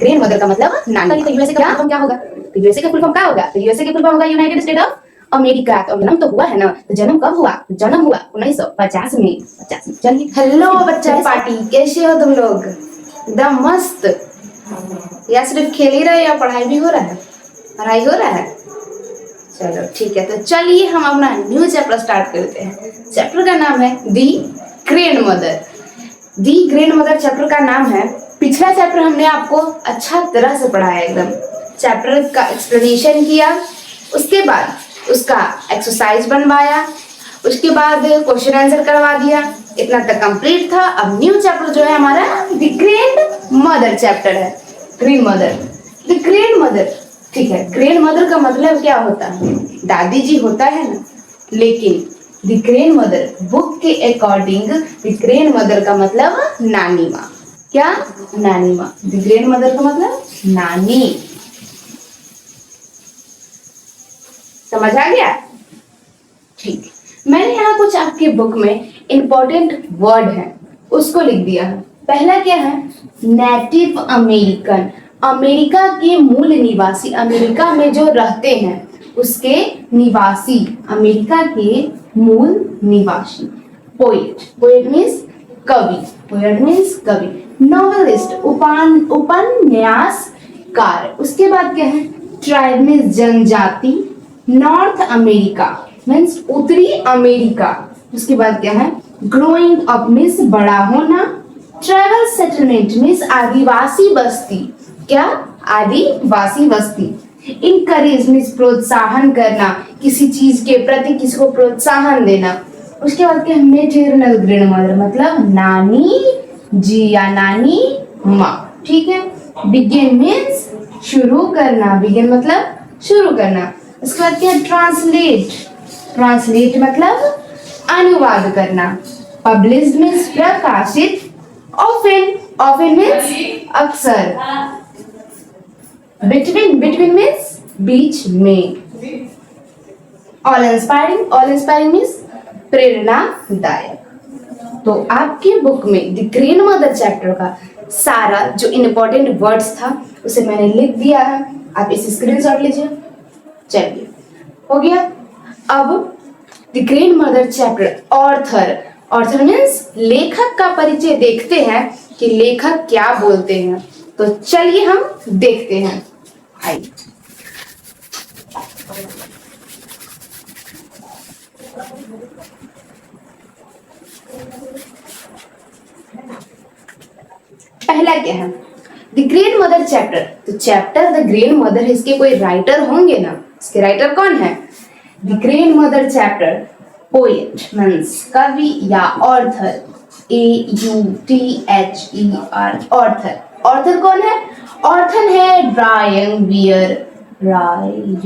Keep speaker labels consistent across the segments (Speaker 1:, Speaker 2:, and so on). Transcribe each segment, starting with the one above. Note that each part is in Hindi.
Speaker 1: ग्रैंड मदर का मतलब नानी। तो यूएसए का फुल फॉर्म क्या होगा? तो यूएसए का फुल फॉर्म क्या होगा? तो यूएसए का फुल फॉर्म होगा यूनाइटेड स्टेट ऑफ अमेरिका। तो जन्म तो हुआ है ना, तो जन्म कब हुआ? तो जन्म हुआ 1950 में। 50 में। चलिए, हेलो बच्चा पार्टी, कैसे हो तुम लोग? एकदम मस्त। या सिर्फ खेल ही रहे या पढ़ाई भी हो रहा है? पढ़ाई हो रहा है, चलो ठीक है। तो चलिए हम अपना न्यू चैप्टर स्टार्ट करते हैं। चैप्टर का नाम है दी ग्रैंड मदर। दी ग्रैंड मदर चैप्टर का नाम है। पिछला चैप्टर हमने आपको अच्छा तरह से पढ़ाया, एकदम चैप्टर का एक्सप्लेनेशन किया, उसके बाद उसका एक्सरसाइज बनवाया, उसके बाद क्वेश्चन आंसर करवा दिया। इतना तक कंप्लीट था। अब न्यू चैप्टर जो है हमारा द ग्रैंड मदर चैप्टर है। Grand mother, the grand mother, ठीक है। ग्रैंड मदर का मतलब क्या होता है? दादी जी होता है ना, लेकिन द ग्रैंड मदर बुक के अकॉर्डिंग द ग्रैंड मदर का मतलब नानी माँ। क्या? नानी माँ। द ग्रैंड मदर का मतलब नानी। समझ आ गया? ठीक। मैंने यहाँ कुछ आपके बुक में इंपॉर्टेंट वर्ड है उसको लिख दिया है। पहला क्या है? Native American. अमेरिका के मूल निवासी, अमेरिका में जो रहते हैं उसके निवासी, अमेरिका के मूल निवासी। पोएट, पोएट मीन्स कवि, पोएट मीन्स कवि। नॉवेलिस्ट, उपन्यासकार। उसके बाद क्या है? ट्राइब मीन्स जनजाति। नॉर्थ अमेरिका मीन्स उत्तरी अमेरिका। उसके बाद क्या है? ग्रोइंग अप मीन्स बड़ा होना। ट्राइबल सेटलमेंट मीन्स आदिवासी बस्ती। क्या? आदिवासी बस्ती। इनकरेज मीन्स प्रोत्साहन करना, किसी चीज के प्रति किसी को प्रोत्साहन देना। उसके बाद क्या है? मेटरनल ग्रैंड मदर मतलब नानी जी या नानी माँ, ठीक है। बिगिन मीन्स शुरू करना, बिगिन मतलब शुरू करना। उसके बाद क्या? ट्रांसलेट, ट्रांसलेट मतलब अनुवाद करना। पब्लिश्ड मीन्स प्रकाशित। ऑफन, ऑफन मीन्स अक्सर। बिटवीन, बिटवीन मीन्स बीच में। All inspiring, all inspiring means प्रेरणादायक। तो आपके बुक में द ग्रैंड मदर चैप्टर का सारा जो इंपॉर्टेंट वर्ड्स था उसे मैंने लिख दिया है, आप इसे स्क्रीनशॉट लीजिए। चलिए, हो गया। अब the grandmother chapter author, author means लेखक का परिचय देखते हैं कि लेखक क्या बोलते हैं। तो चलिए हम देखते हैं। आइए, पहला क्या है? The grandmother chapter. तो चैप्टर द ग्रैंड मदर है, इसके कोई राइटर होंगे ना। इसके राइटर कौन है? The grandmother chapter poet means कवि या ऑर्थर, AUTHER, ऑर्थर। ऑर्थर कौन है? ऑर्थर है Brian Beer, Ryan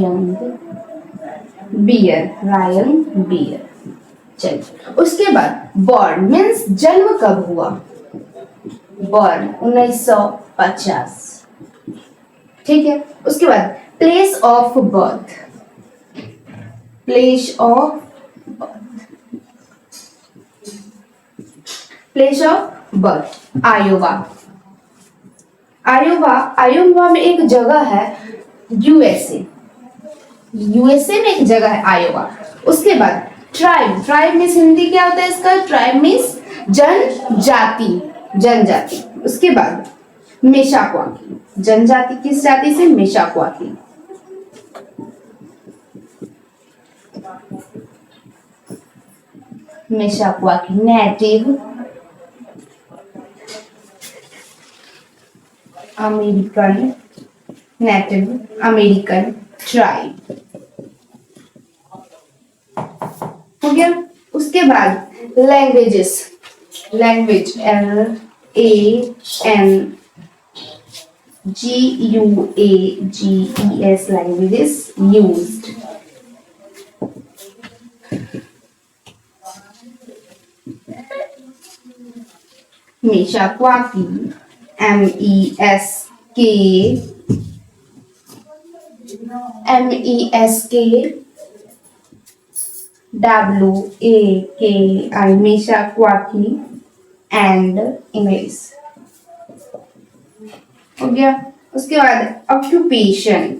Speaker 1: Beer, Ryan Beer. चलिए, उसके बाद बॉर्न मीन्स जन्म कब हुआ। बॉर्न 1950, ठीक है। उसके बाद place of birth, place of birth, place of birth Iowa. Iowa, Iowa में एक जगह है, यूएसए, यूएसए में एक जगह है आयोवा। उसके बाद ट्राइब, ट्राइब मीन्स हिंदी क्या होता है इसका? ट्राइब मीन्स जनजाति, जनजाति। उसके बाद मेशाक्वाकी, जनजाति किस जाति से? Meskwaki. Meskwaki native American, native American tribe, हो गया। उसके बाद languages, language LANGUAGES, languages used। Meskwaki MESKWAKI, Meshakwaki and English, हो गया। उसके बाद occupation,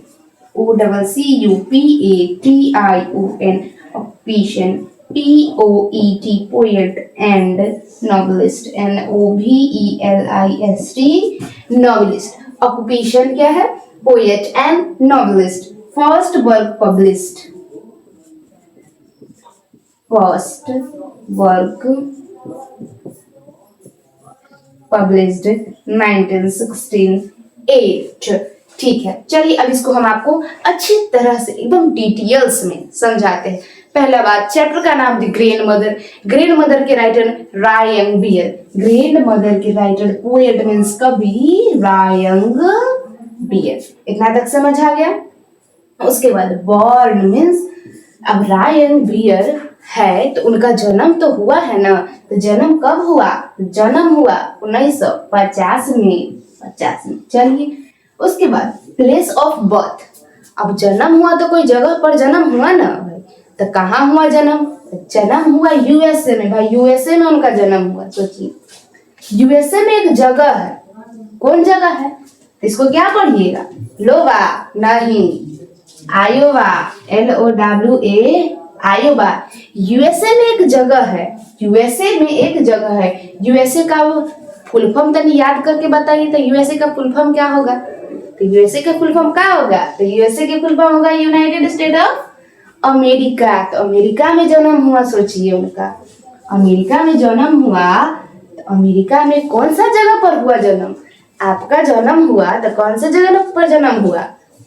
Speaker 1: OCCUPATION, occupation, POET, poet and novelist, NOVELIST, novelist. Occupation क्या है? Poet and novelist. First work published, first work published 1968। ठीक है, चलिए अब इसको हम आपको अच्छी तरह से एकदम डिटेल्स में समझाते हैं। पहला बात, चैप्टर का नाम the grand mother. Grand mother के राइटर रायंग बियर। ग्रैंड मदर के राइटर पोएट मीन्स कवि रायंग बियर। इतना तक समझ आ गया? उसके बाद बॉर्न मीन्स, अब रायंग बियर है तो उनका जन्म तो हुआ है ना, तो जन्म कब हुआ? जन्म हुआ 1950 में, 50 में। चलिए उसके बाद प्लेस ऑफ बर्थ, अब जन्म हुआ तो कोई जगह पर जन्म हुआ ना भाई, तो कहाँ हुआ जन्म? जन्म हुआ यूएसए में भाई, यूएसए में उनका जन्म हुआ। सोचिए यूएसए में एक जगह है, कौन जगह है? इसको क्या पढ़िएगा? लोवा नहीं, आयोवा, LOWA, आयोवा। यूएसए में एक जगह है, यूएसए में एक जगह है। यूएसए का फुल फॉर्म तनी याद करके बताइए, तो यूएसए का फुल फॉर्म क्या होगा? तो यूएसए का फुल फॉर्म क्या होगा? तो यूएसए के फुल फॉर्म होगा यूनाइटेड स्टेट ऑफ अमेरिका। तो अमेरिका में जन्म हुआ, सोचिए उनका अमेरिका में जन्म हुआ। तो अमेरिका में कौन सा जगह पर हुआ जन्म? आपका जन्म हुआ तो कौन सा जगह पर जन्म हुआ?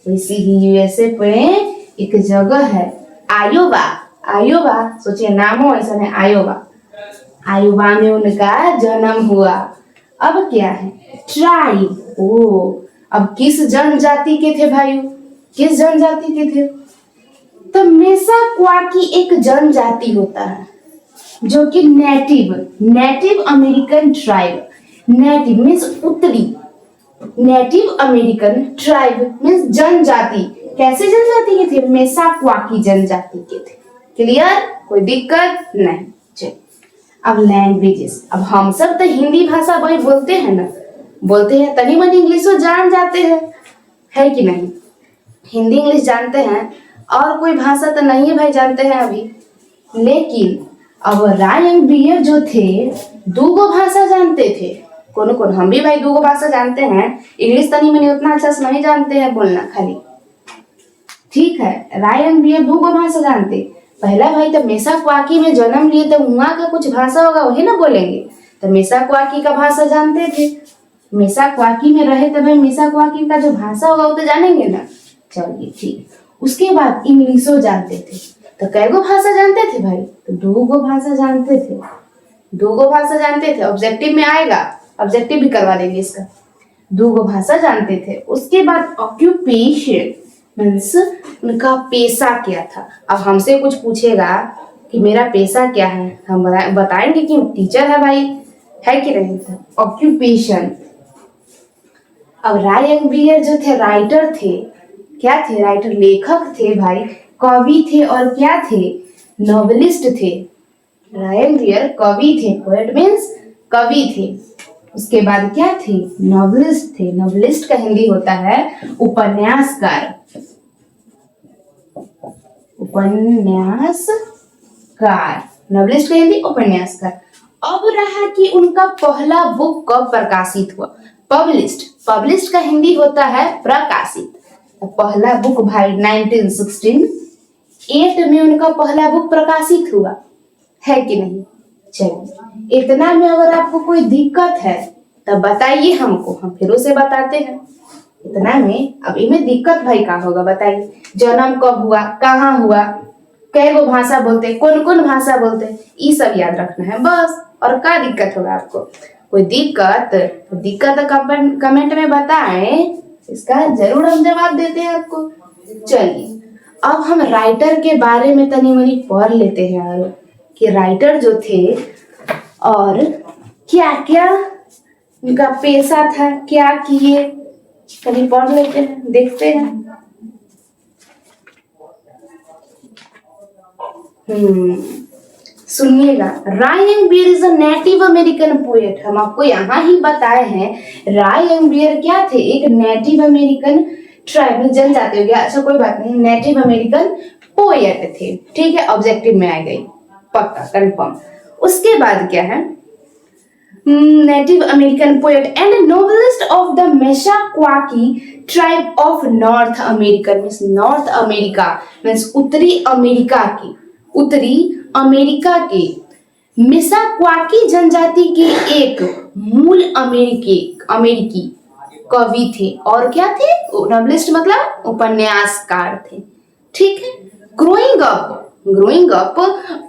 Speaker 1: वैसे ही यूएसए पे एक जगह है आयोवा। आयोवा, सोचिए नामो ऐसा है आयोवा। आयोवा में उनका जन्म हुआ। अब क्या है? ट्राइब। ओ, अब किस जनजाति के थे भाई? किस जनजाति के थे? तो मेसाक्वाकी एक जनजाति होता है जो कि native American tribe. Native means उत्तरी, नेटिव अमेरिकन ट्राइब मीन्स जनजाति। कैसे जनजाति के थे? मेसाक्वाकी जनजाति के थे। क्लियर? कोई दिक्कत नहीं। चलिए अब लैंग्वेजेस, अब हम सब तो हिंदी भाषा भाई बोलते हैं ना, बोलते हैं, तनी मनी इंग्लिशो जान जाते हैं, है कि नहीं? हिंदी इंग्लिश जानते हैं, और कोई भाषा तो नहीं है भाई जानते हैं अभी। लेकिन अब रायंग बियर जो थे दो भाषा जानते थे। कौन कौन? हम भी भाई दो भाषा जानते हैं, इंग्लिश तनी मनी उतना अच्छा से नहीं जानते हैं बोलना खाली। ठीक है, रायंग बियर दो भाषा जानते। पहला भाई तो मेसाक्वाकी में जन्म लिए तो वहाँ का कुछ भाषा होगा वही ना बोलेंगे, तो मेसाक्वाकी का भाषा जानते थे। मेसाक्वाकी में रहे तो भाई मेसाक्वाकी का जो भाषा होगा वो तो जानेंगे ना। चलिए ठीक, उसके बाद इंग्लिशो जानते थे। तो कै गो भाषा जानते थे भाई? तो दो गो भाषा जानते थे, दो गो भाषा जानते थे। ऑब्जेक्टिव में आएगा, ऑब्जेक्टिव भी करवा देंगे इसका। दो गो भाषा जानते थे। उसके बाद ऑक्यूपेशन मीन्स उनका पेशा क्या था। अब हमसे कुछ पूछेगा कि मेरा पेशा क्या है, हम बताएंगे कि टीचर है भाई, है कि नहीं? ऑक्यूपेशन। अब रायंग बियर जो थे राइटर थे, क्या थे? राइटर, लेखक थे भाई, कवि थे, और क्या थे? नॉवेलिस्ट थे। रायंग बियर कवि थे, पोएट मीन्स कवि थे। उसके बाद क्या थे? नॉवेलिस्ट थे। नॉवेलिस्ट का हिंदी होता है उपन्यासकार। उपन्यासकार, नॉवेलिस्ट का हिंदी उपन्यासकार। अब रहा कि उनका पहला बुक कब प्रकाशित हुआ? पब्लिश्ड का हिंदी होता है प्रकाशित। पहला बुक भाई 1968 में उनका पहला बुक प्रकाशित हुआ, है कि नहीं? चलिए इतना में अगर आपको कोई दिक्कत है तब बताइए हमको, हम फिर उसे बताते हैं। इतना में अब इनमें दिक्कत भाई क्या होगा बताइए? जन्म कब हुआ, कहाँ हुआ, कै गो भाषा बोलते, कौन कौन भाषा बोलते, ये सब याद रखना है बस। और क्या दिक्कत होगा आपको? कोई दिक्कत तो कमेंट में बताएं, इसका जरूर हम जवाब देते हैं आपको। चलिए अब हम राइटर के बारे में तनी मनी पढ़ लेते हैं यार, कि राइटर जो थे और क्या क्या उनका पेशा था, क्या किए, कभी पढ़ लेते हैं, देखते हैं। सुनिएगा, Ray Young Bear is a native American poet. हम आपको यहाँ ही बताए हैं राय एम्बियर क्या थे, एक नेटिव अमेरिकन ट्राइबल जनजाति हो गया, अच्छा कोई बात नहीं, नेटिव अमेरिकन पोएट थे। ठीक है, ऑब्जेक्टिव में आ गई, पक्का कंफर्म। उसके बाद क्या है, native American poet and novelist of the Meskwaki tribe of North America. Means North America means उत्तरी अमेरिका के मेशाक्वाकी जनजाति के एक मूल अमेरिकी कवि थे। और क्या थे? नोवेलिस्ट मतलब उपन्यासकार थे। ठीक है, growing up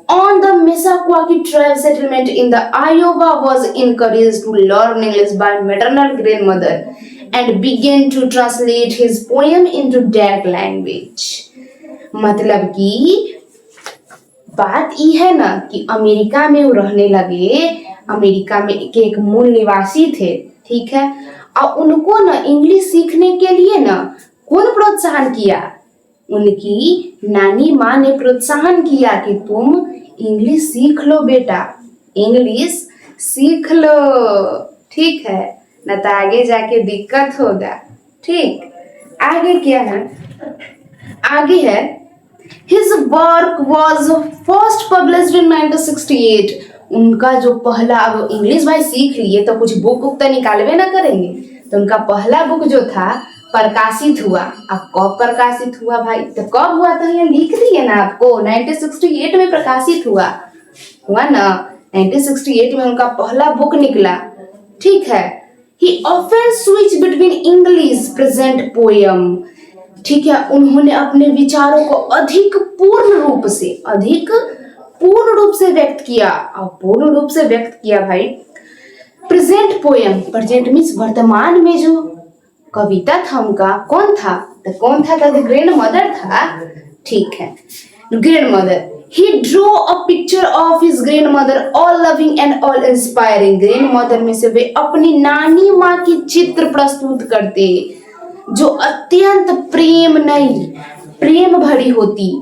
Speaker 1: on the Meshaquaki tribe settlement in the Iowa was encouraged to learn English by maternal grandmother and began to translate his poem into that language। मतलब कि बात ये है ना कि अमेरिका में वो रहने लगे, अमेरिका में के एक मूल निवासी थे। ठीक है, और उनको ना इंग्लिश सीखने के लिए ना कौन प्रोत्साहन किया? उनकी नानी माँ ने प्रोत्साहन किया कि तुम इंग्लिश सीख लो बेटा, इंग्लिश सीख लो। ठीक है, न तो आगे जाके दिक्कत होगा। ठीक, आगे क्या है? आगे है His work was first published in 1968। उनका जो पहला, अब इंग्लिश भाई सीख लिए तो कुछ बुक तो निकालवे ना करेंगे, तो उनका पहला बुक जो था प्रकाशित हुआ। अब कब प्रकाशित हुआ भाई? तो कब हुआ था ये लिख दिए ना आपको, 1968 में प्रकाशित हुआ ना, 1968 में उनका पहला बुक निकला। ठीक है, He often switched between English present poem। ठीक है, उन्होंने अपने विचारों को अधिक पूर्ण रूप से व्यक्त किया, और पूर्ण रूप से व्यक्त किया भाई। प्रेजेंट पोएम, प्रेजेंट मीन्स वर्तमान में जो कविता था उनका, कौन था? तो ग्रैंड मदर था। ठीक है, grand mother. He drew a picture of his grandmother, all loving and all inspiring। Grand mother में से वे अपनी नानी माँ की चित्र प्रस्तुत करते जो अत्यंत प्रेम भरी होती।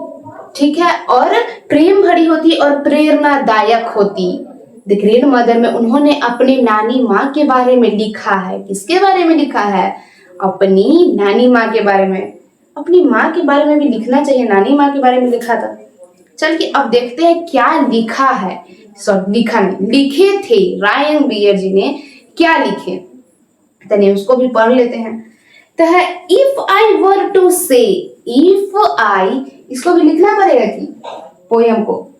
Speaker 1: ठीक है, और प्रेम भरी होती और प्रेरणादायक होती। द ग्रैंड मदर में उन्होंने अपनी नानी माँ के बारे में लिखा है। किसके बारे में लिखा है? अपनी नानी माँ के बारे में। अपनी माँ के बारे में भी लिखना चाहिए, नानी माँ के बारे में लिखा था। चल के अब देखते हैं क्या लिखा है। लिखे थे राय एम्बियर जी ने, क्या लिखे तने उसको भी पढ़ लेते हैं। तो है इफ आई वर टू से, इफ आई, इसको भी लिखना पड़ेगा कि पोयम को,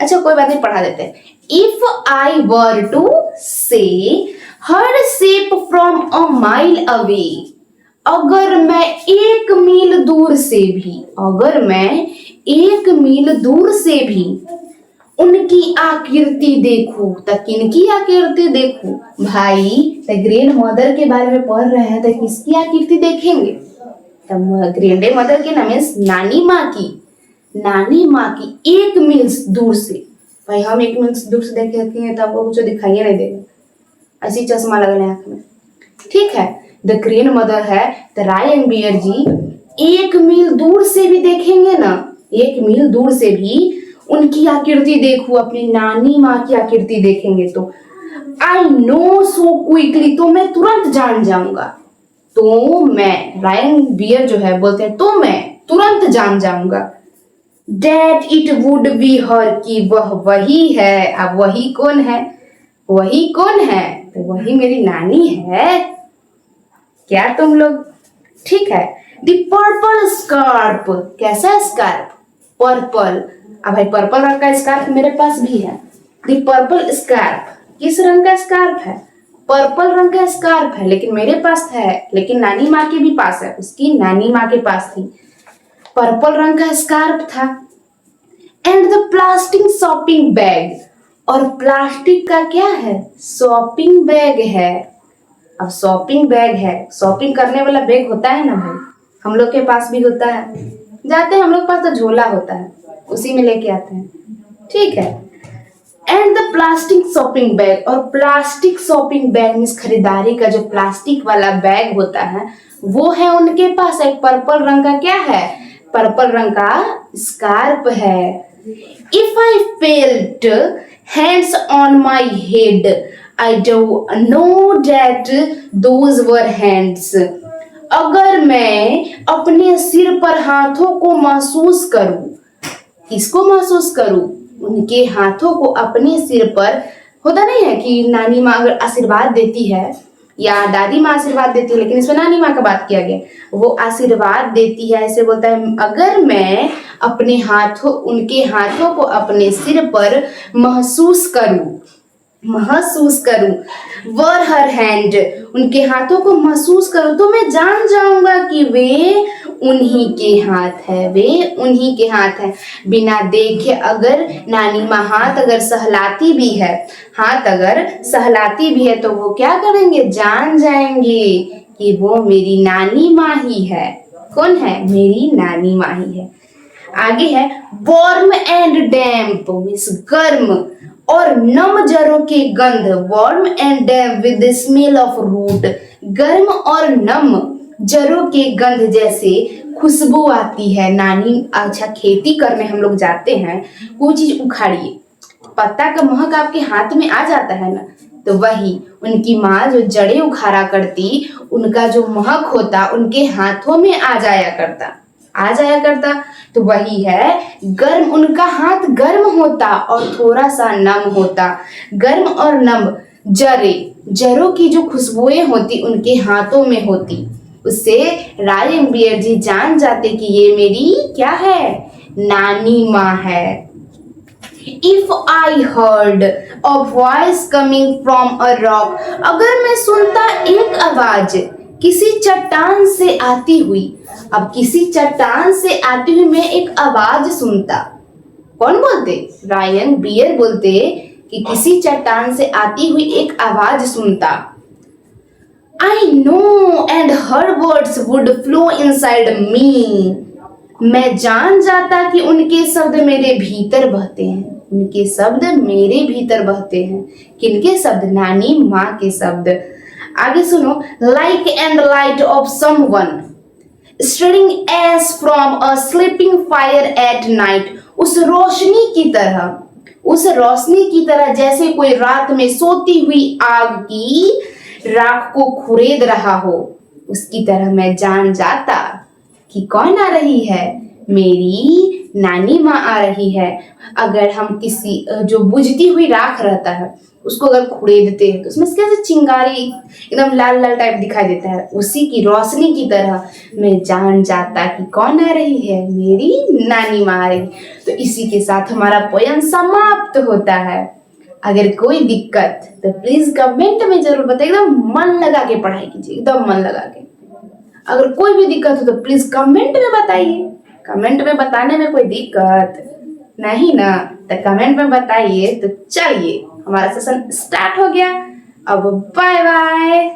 Speaker 1: अच्छा कोई बात नहीं, पढ़ा देते हैं। If I were to see her shape from a mile away. अगर मैं एक मील दूर से भी उनकी आकृति देखूं, तो किनकी आकृति देखूं भाई? तो ग्रैंड मदर के बारे में पढ़ रहे हैं, तो किसकी आकृति देखेंगे? तो ग्रैंड मदर के नाम नानी माँ की 1 मील दूर से। भाई हम 1 मील दूर से देखे हैं तो आपको कुछ दिखाई नहीं देगा, ऐसी चश्मा लगा ले आंख में। ठीक है, द ग्रैंड मदर है तो राय एम्बियर जी 1 मील दूर से भी देखेंगे ना, 1 मील दूर से भी उनकी आकृति देखूं, अपनी नानी माँ की आकृति देखेंगे तो आई नो सो क्विकली, तो मैं तुरंत जान जाऊंगा। तो मैं, राय एम्बियर जो है बोलते हैं तो मैं तुरंत जान जाऊंगा। That it would be her, कि वह वही है। अब वही कौन है? तो वही मेरी नानी है। क्या तुम लोग? ठीक है, द पर्पल स्कार्प, कैसा स्कार्प? पर्पल। अब भाई पर्पल रंग का स्कार्फ मेरे पास भी है। द पर्पल स्कार्फ, किस रंग का स्कार्फ है? पर्पल रंग का स्कार्फ है, लेकिन मेरे पास है, लेकिन नानी माँ के भी पास है, उसकी नानी माँ के पास थी, पर्पल रंग का स्कार्फ था। And the plastic shopping bag, और प्लास्टिक का क्या है? शॉपिंग बैग है। अब शॉपिंग बैग है, शॉपिंग करने वाला बैग होता है ना भाई, हम लोग के पास भी होता है, जाते हैं हम लोग के पास तो झोला होता है, उसी में लेके आते हैं। ठीक है, and the plastic shopping bag, और प्लास्टिक शॉपिंग बैग मीन्स खरीदारी का जो प्लास्टिक वाला बैग होता है वो है उनके पास। एक पर्पल रंग का क्या है? पर्पल रंग का स्कार्फ है। If I felt hands on my head, I do know that those were hands. अगर मैं अपने सिर पर हाथों को महसूस करूं, किसको महसूस करूं? उनके हाथों को अपने सिर पर। होता नहीं है कि नानी माँ अगर आशीर्वाद देती है या दादी माँ आशीर्वाद देती है, लेकिन इसमें नानी माँ का बात किया गया, वो आशीर्वाद देती है, ऐसे बोलता है अगर मैं अपने हाथों उनके हाथों को अपने सिर पर महसूस करूं वर हर हैंड, उनके हाथों को महसूस करूं, तो मैं जान जाऊंगा कि वे उन्हीं के हाथ है। बिना देखे अगर नानी माँ हाथ अगर सहलाती भी है तो वो क्या करेंगे? जान जाएंगे कि वो मेरी नानी माँ ही है। कौन है? मेरी नानी माँ ही है। आगे है वार्म एंड डैम्प मीन्स गर्म और नम जड़ों के गंध। Warm and damp with the smell of root, गर्म और नम जड़ों के गंध जैसे खुशबू आती है। नानी अच्छा खेती करने हम लोग जाते हैं, कोई चीज उखाड़िए, पत्ता का महक आपके हाथ में आ जाता है ना, तो वही उनकी माँ जो जड़ें उखाड़ा करती, उनका जो महक होता उनके हाथों में आ जाया करता। तो वही है गर्म, उनका हाथ गर्म होता और थोड़ा सा नम होता। गर्म और नम जड़ों की जो खुशबुएं होती उनके हाथों में होती, उससे राय एम्बियर जी जान जाते कि ये मेरी क्या है? नानी माँ है। If I heard a voice coming from a rock, अगर मैं सुनता एक आवाज किसी चट्टान से आती हुई, अब किसी चट्टान से आती हुई मैं एक आवाज सुनता, कौन बोलते? रायन बियर बोलते कि किसी चट्टान से आती हुई एक आवाज सुनता। I know and her words would flow inside me, मैं जान जाता कि उनके शब्द मेरे भीतर बहते हैं। उनके शब्द मेरे भीतर बहते हैं। किनके शब्द? नानी माँ के शब्द। आगे सुनो, like and light of someone stirring ash from a sleeping fire at night, उस रोशनी की तरह जैसे कोई रात में सोती हुई आग की राख को खुरेद रहा हो, उसकी तरह मैं जान जाता कि कौन आ रही है? मेरी नानी माँ आ रही है। अगर हम किसी जो बुझती हुई राख रहता है उसको अगर खुरेदते हैं तो उसमें कैसे चिंगारी एकदम लाल लाल टाइप दिखाई देता है, उसी की रोशनी की तरह मैं जान जाता कि कौन आ रही है? मेरी नानी माँ आ रही। तो इसी के साथ हमारा पोयम समाप्त होता है। अगर कोई दिक्कत तो प्लीज कमेंट में जरूर बताइए, एकदम मन लगा के पढ़ाई कीजिए, एकदम मन लगा के। अगर कोई भी दिक्कत हो तो प्लीज कमेंट में बताइए। कमेंट में बताने में कोई दिक्कत नहीं ना, तो कमेंट में बताइए। तो चलिए हमारा सेशन स्टार्ट हो गया। अब बाय बाय।